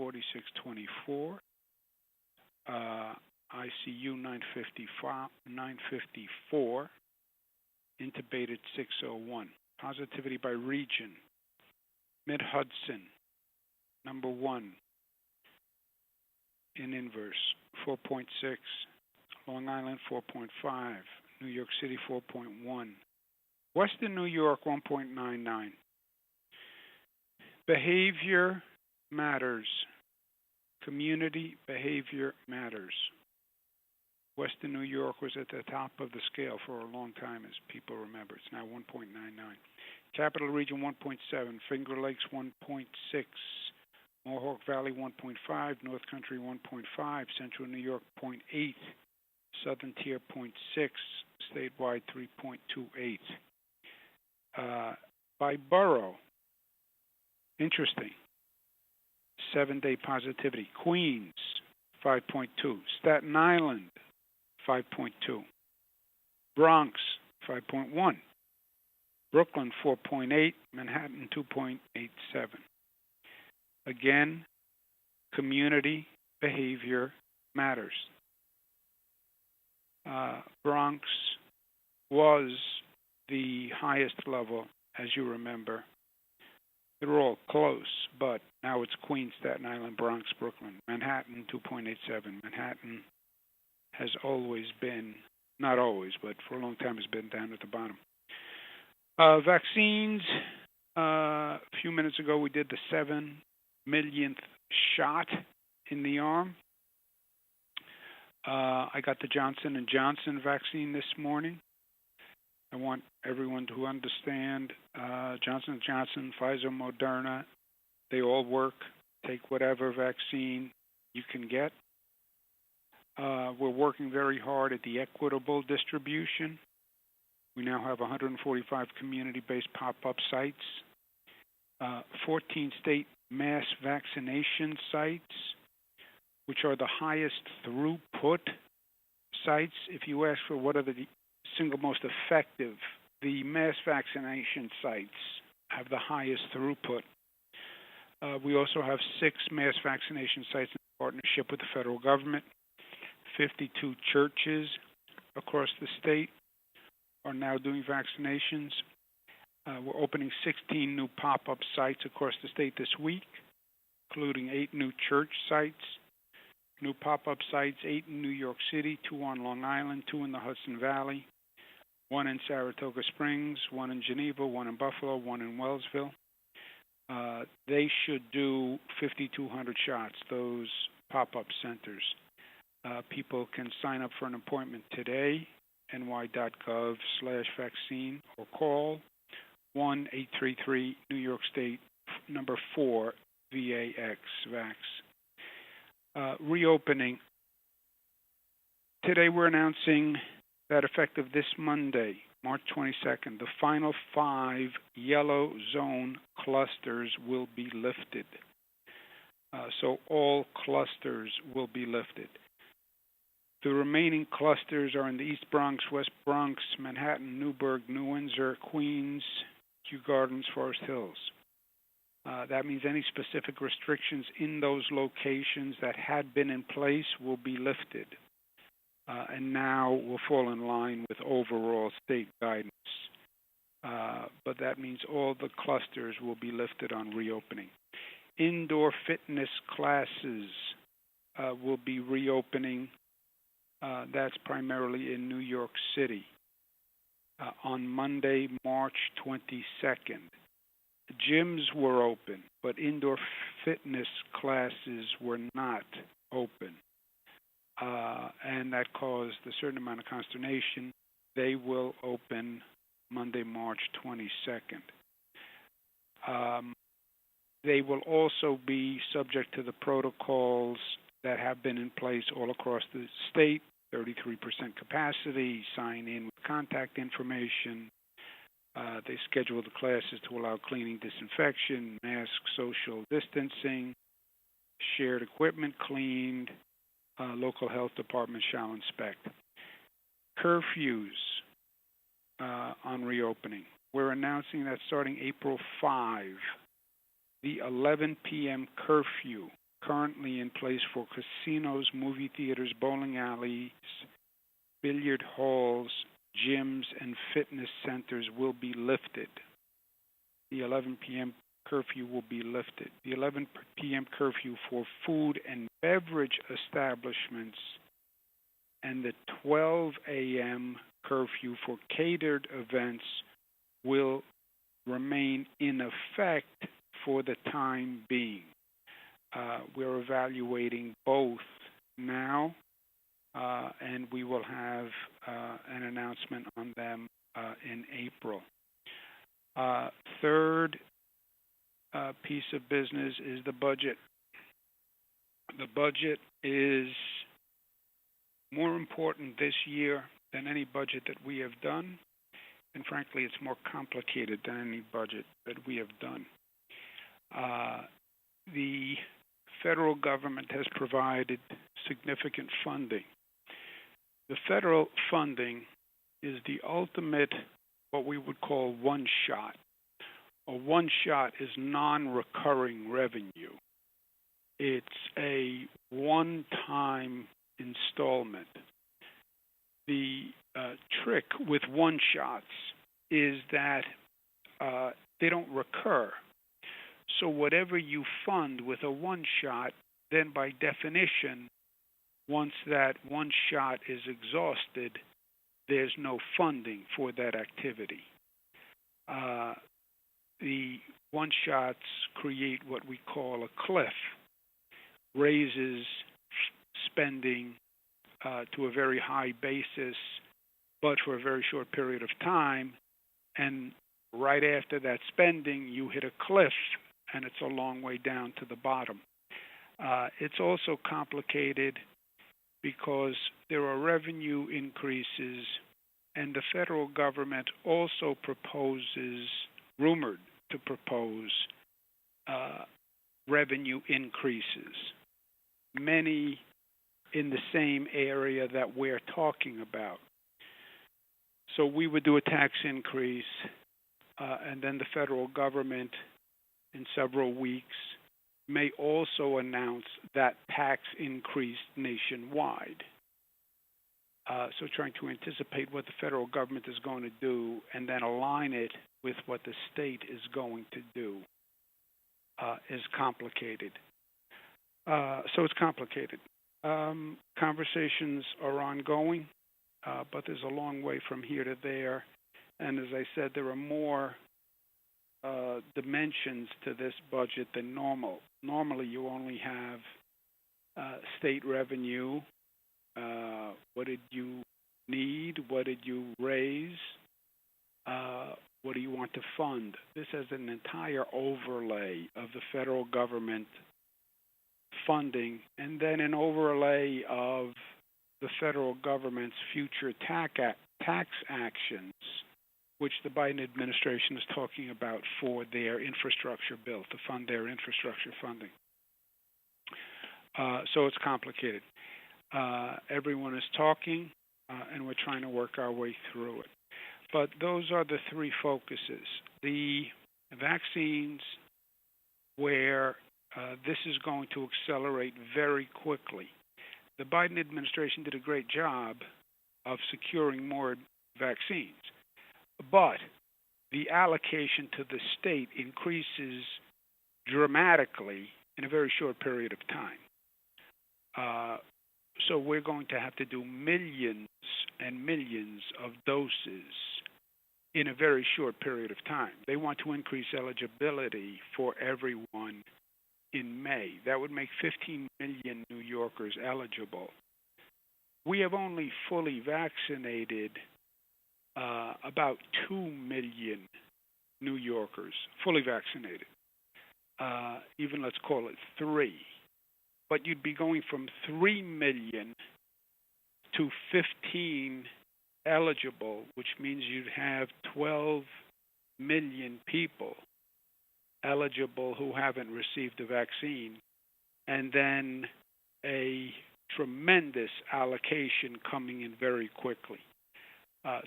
4624. ICU 954. Intubated 601. Positivity by region. Mid-Hudson, number 1 in inverse, 4.6. Long Island, 4.5. New York City, 4.1. Western New York, 1.99. Behavior matters. Community behavior matters. Western New York was at the top of the scale for a long time, as people remember. It's now 1.99. Capital Region, 1.7. Finger Lakes, 1.6. Mohawk Valley, 1.5. North Country, 1.5. Central New York, 0.8. Southern Tier, 0.6. Statewide, 3.28. By borough, interesting. 7-day positivity. Queens, 5.2. Staten Island, 5.2. Bronx, 5.1. Brooklyn, 4.8. Manhattan, 2.87. Again, community behavior matters. Bronx was the highest level, as you remember. They're all close, but now it's Queens, Staten Island, Bronx, Brooklyn. Manhattan, 2.87. Manhattan has always been, not always, but for a long time has been down at the bottom. Vaccines, a few minutes ago we did the 7 millionth shot in the arm. I got the Johnson & Johnson vaccine this morning. I want everyone to understand Johnson & Johnson, Pfizer, Moderna, they all work. Take whatever vaccine you can get. We're working very hard at the equitable distribution. We now have 145 community-based pop-up sites, 14 state mass vaccination sites, which are the highest throughput sites. If you ask for what are the single most effective, the mass vaccination sites have the highest throughput. We also have 6 mass vaccination sites in partnership with the federal government. 52 churches across the state are now doing vaccinations. We're opening 16 new pop-up sites across the state this week, including 8 new church sites, new pop-up sites, 8 in New York City, 2 on Long Island, 2 in the Hudson Valley, 1 in Saratoga Springs, 1 in Geneva, 1 in Buffalo, 1 in Wellsville. They should do 5,200 shots, those pop-up centers. People can sign up for an appointment today, ny.gov/vaccine, or call 1-833 New York State, number 4, VAX. Reopening. Today we're announcing that effective this Monday, March 22nd, the final 5 yellow zone clusters will be lifted. So all clusters will be lifted. The remaining clusters are in the East Bronx, West Bronx, Manhattan, Newburgh, New Windsor, Queens, Kew Gardens, Forest Hills. That means any specific restrictions in those locations that had been in place will be lifted, and now will fall in line with overall state guidance. But that means all the clusters will be lifted on reopening. Indoor fitness classes will be reopening. That's primarily in New York City on Monday, March 22nd. Gyms were open, but indoor fitness classes were not open. And that caused a certain amount of consternation. They will open Monday, March 22nd. They will also be subject to the protocols that have been in place all across the state. 33% capacity, sign in with contact information. They schedule the classes to allow cleaning, disinfection, mask, social distancing, shared equipment cleaned. Local health departments shall inspect. Curfews on reopening. We're announcing that starting April 5, the 11 p.m. curfew currently in place for casinos, movie theaters, bowling alleys, billiard halls, gyms, and fitness centers will be lifted. The 11 p.m. curfew will be lifted. The 11 p.m. curfew for food and beverage establishments and the 12 a.m. curfew for catered events will remain in effect for the time being. We're evaluating both now, and we will have an announcement on them in April. Third piece of business is the budget. The budget is more important this year than any budget that we have done, and frankly, it's more complicated than any budget that we have done. The federal government has provided significant funding. The federal funding is the ultimate, what we would call one-shot. A one-shot is non-recurring revenue. It's a one-time installment. The trick with one-shots is that they don't recur. So whatever you fund with a one-shot, then by definition, once that one-shot is exhausted, there's no funding for that activity. The one-shots create what we call a cliff, raises spending to a very high basis, but for a very short period of time, and right after that spending, you hit a cliff, and it's a long way down to the bottom. It's also complicated because there are revenue increases, and the federal government also rumored to propose revenue increases, many in the same area that we're talking about. So we would do a tax increase, and then the federal government in several weeks may also announce that tax increase nationwide. So trying to anticipate what the federal government is going to do and then align it with what the state is going to do is complicated. So it's complicated. Conversations are ongoing, but there's a long way from here to there. And as I said, there are more dimensions to this budget than normal. Normally, you only have state revenue. What did you need? What did you raise? What do you want to fund? This has an entire overlay of the federal government funding, and then an overlay of the federal government's future tax actions, which the Biden administration is talking about for their infrastructure bill, to fund their infrastructure funding. So it's complicated. Everyone is talking, and we're trying to work our way through it. But those are the three focuses. The vaccines, where this is going to accelerate very quickly. The Biden administration did a great job of securing more vaccines, but the allocation to the state increases dramatically in a very short period of time. So we're going to have to do millions and millions of doses in a very short period of time. They want to increase eligibility for everyone in May. That would make 15 million New Yorkers eligible. We have only fully vaccinated about 2 million New Yorkers, fully vaccinated. Even let's call it 3. But you'd be going from 3 million to 15 eligible, which means you'd have 12 million people eligible who haven't received a vaccine, and then a tremendous allocation coming in very quickly.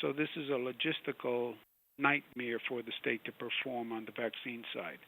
So this is a logistical nightmare for the state to perform on the vaccine side.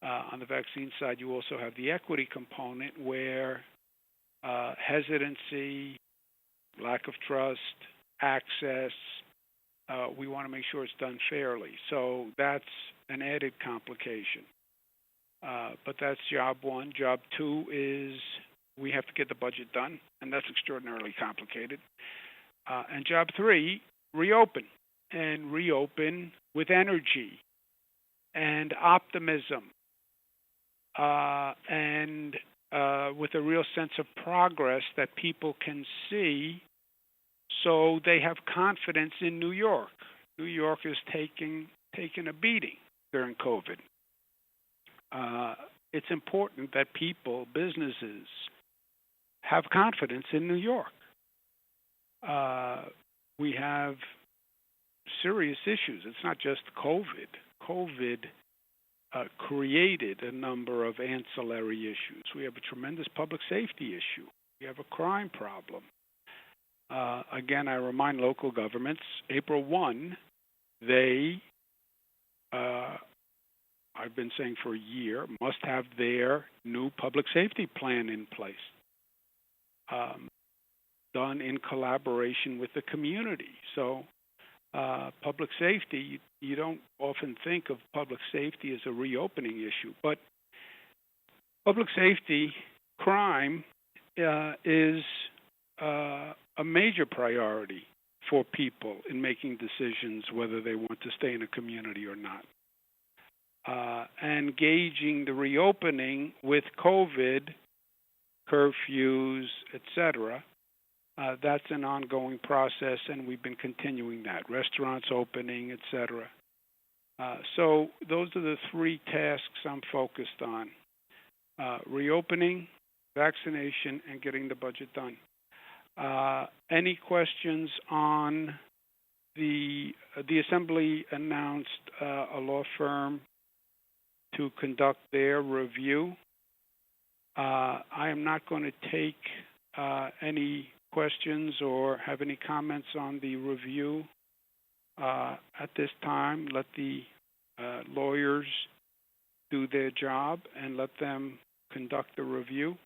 On the vaccine side, you also have the equity component where hesitancy, lack of trust, access, we want to make sure it's done fairly. So that's an added complication. But that's job one. Job two is we have to get the budget done, and that's extraordinarily complicated. And job three, reopen, and reopen with energy and optimism and with a real sense of progress that people can see so they have confidence in New York. New York is taking a beating during COVID. It's important that people, businesses, have confidence in New York. We have serious issues. It's not just COVID. COVID created a number of ancillary issues. We have a tremendous public safety issue. We have a crime problem. Again, I remind local governments, April 1, they, I've been saying for a year, must have their new public safety plan in place, done in collaboration with the community. So public safety, you don't often think of public safety as a reopening issue, but public safety, crime is a major priority for people in making decisions whether they want to stay in a community or not. And gauging the reopening with COVID, curfews, etc., that's an ongoing process, and we've been continuing that. Restaurants opening, etc. So those are the three tasks I'm focused on. Reopening, vaccination, and getting the budget done. Any questions on the Assembly announced a law firm to conduct their review. I am not going to take any questions or have any comments on the review at this time. Let the lawyers do their job and let them conduct the review.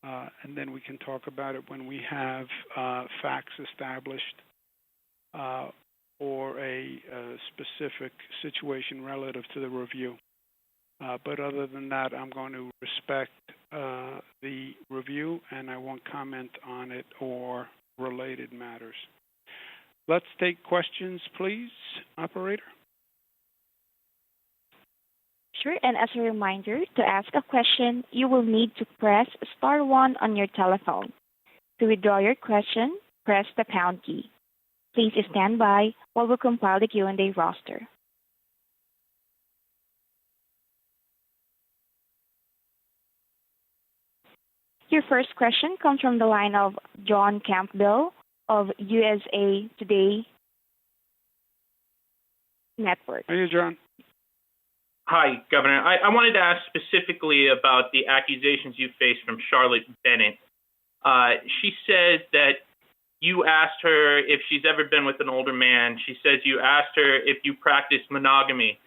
And then we can talk about it when we have facts established or a specific situation relative to the review. But other than that, I'm going to respect the review, and I won't comment on it or related matters. Let's take questions, please, operator. Sure, and as a reminder, to ask a question, you will need to press *1 on your telephone. To withdraw your question, press the # key. Please stand by while we compile the Q&A roster. Your first question comes from the line of John Campbell of USA Today Network. Hey, John. Hi, Governor. I wanted to ask specifically about the accusations you faced from Charlotte Bennett. She says that you asked her if she's ever been with an older man. She says you asked her if you practiced monogamy.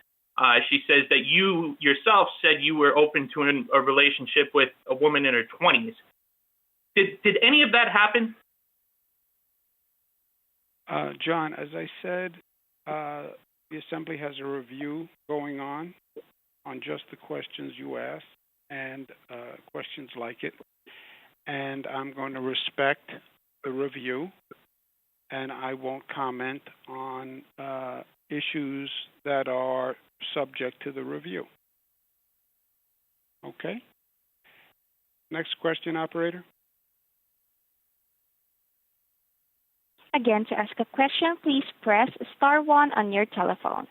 She says that you yourself said you were open to a relationship with a woman in her 20s. Did any of that happen? John, as I said, the Assembly has a review going on just the questions you asked and questions like it. And I'm going to respect the review, and I won't comment on issues that are subject to the review. Okay? Next question, operator. Again, to ask a question, please press *1 on your telephone.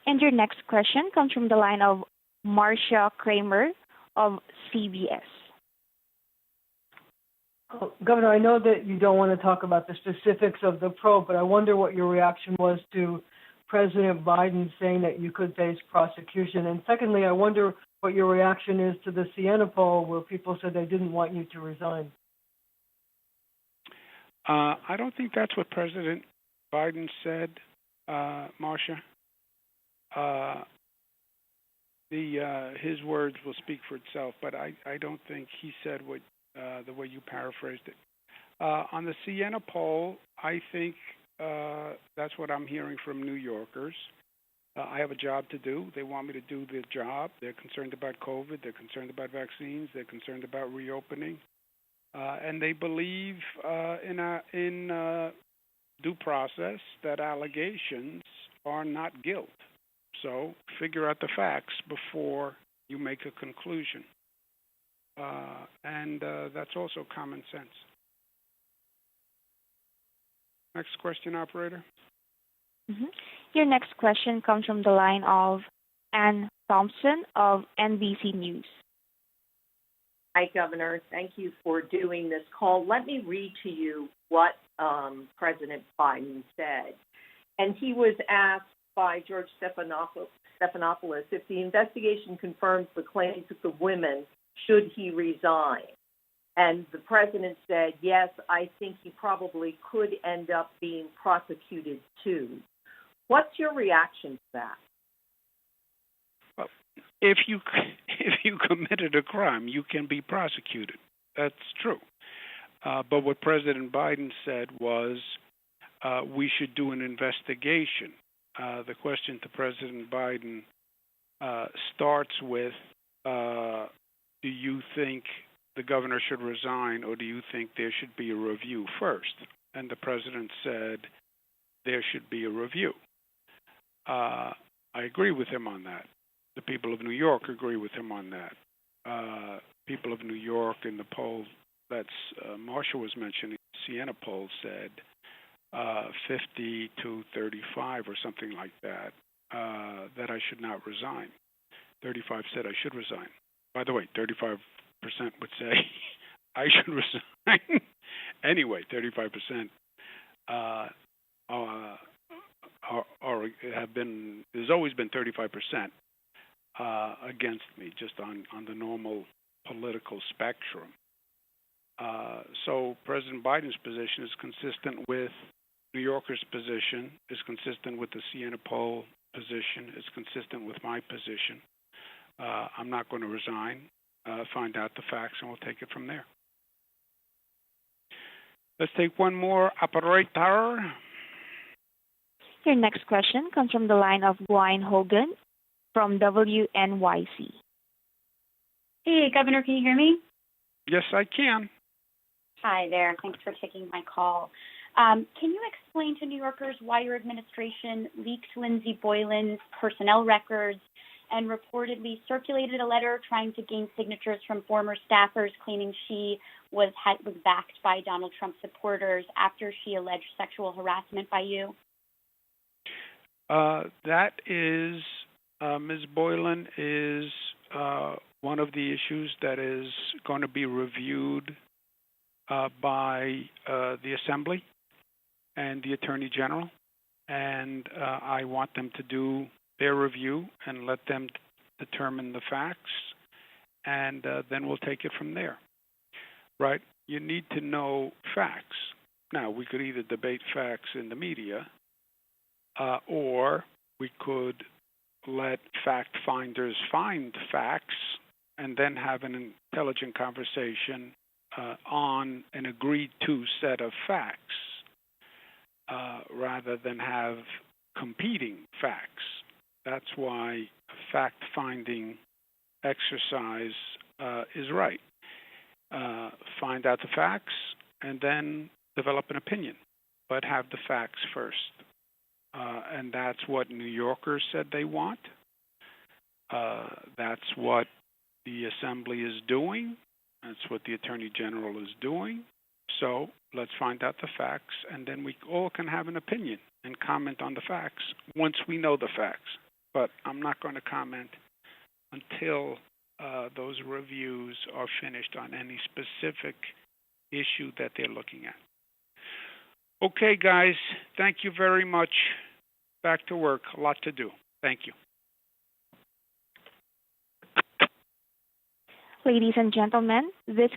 And your next question comes from the line of Marcia Kramer of CBS. Governor, I know that you don't want to talk about the specifics of the probe, but I wonder what your reaction was to President Biden saying that you could face prosecution. And secondly, I wonder what your reaction is to the Siena poll where people said they didn't want you to resign. I don't think that's what President Biden said, Marcia, his words will speak for itself, but I don't think he said what the way you paraphrased it. On the Siena poll, I think that's what I'm hearing from New Yorkers. I have a job to do. They want me to do the job. They're concerned about COVID. They're concerned about vaccines. They're concerned about reopening. And they believe in due process that allegations are not guilt. So figure out the facts before you make a conclusion. And that's also common sense. Next question, operator. Mm-hmm. Your next question comes from the line of Ann Thompson of NBC News. Hi, Governor. Thank you for doing this call. Let me read to you what President Biden said. And he was asked by George Stephanopoulos if the investigation confirms the claims of the women, should he resign? And the president said, yes, I think he probably could end up being prosecuted too. What's your reaction to that? Well, if you committed a crime, you can be prosecuted. That's true. But what President Biden said was we should do an investigation. The question to President Biden starts with, do you think the governor should resign, or do you think there should be a review first? And the president said there should be a review. I agree with him on that. The people of New York agree with him on that. People of New York in the poll that's Marcia was mentioning, the Siena poll said 50 to 35 or something like that, that I should not resign. 35 said I should resign. By the way, 35% would say I should resign. Anyway, 35% have been. There's always been 35% against me, just on the normal political spectrum. So President Biden's position is consistent with New Yorkers' position, is consistent with the Siena poll position, is consistent with my position. I'm not going to resign. Find out the facts, and we'll take it from there. Let's take one more, operator. Your next question comes from the line of Gwen Hogan from WNYC. Hey, Governor, can you hear me? Yes, I can. Hi there. Thanks for taking my call. Can you explain to New Yorkers why your administration leaked Lindsay Boylan's personnel records and reportedly circulated a letter trying to gain signatures from former staffers claiming she was backed by Donald Trump supporters after she alleged sexual harassment by you? That is, Ms. Boylan is one of the issues that is going to be reviewed by the Assembly and the Attorney General, and I want them to do their review and let them determine the facts, and then we'll take it from there. Right? You need to know facts. Now, we could either debate facts in the media, or we could let fact finders find facts and then have an intelligent conversation on an agreed-to set of facts, rather than have competing facts. That's why a fact-finding exercise is right. Find out the facts and then develop an opinion, but have the facts first. And that's what New Yorkers said they want. That's what the Assembly is doing. That's what the Attorney General is doing. So let's find out the facts, and then we all can have an opinion and comment on the facts once we know the facts. But I'm not going to comment until those reviews are finished on any specific issue that they're looking at. Okay, guys, thank you very much. Back to work. A lot to do. Thank you. Ladies and gentlemen, this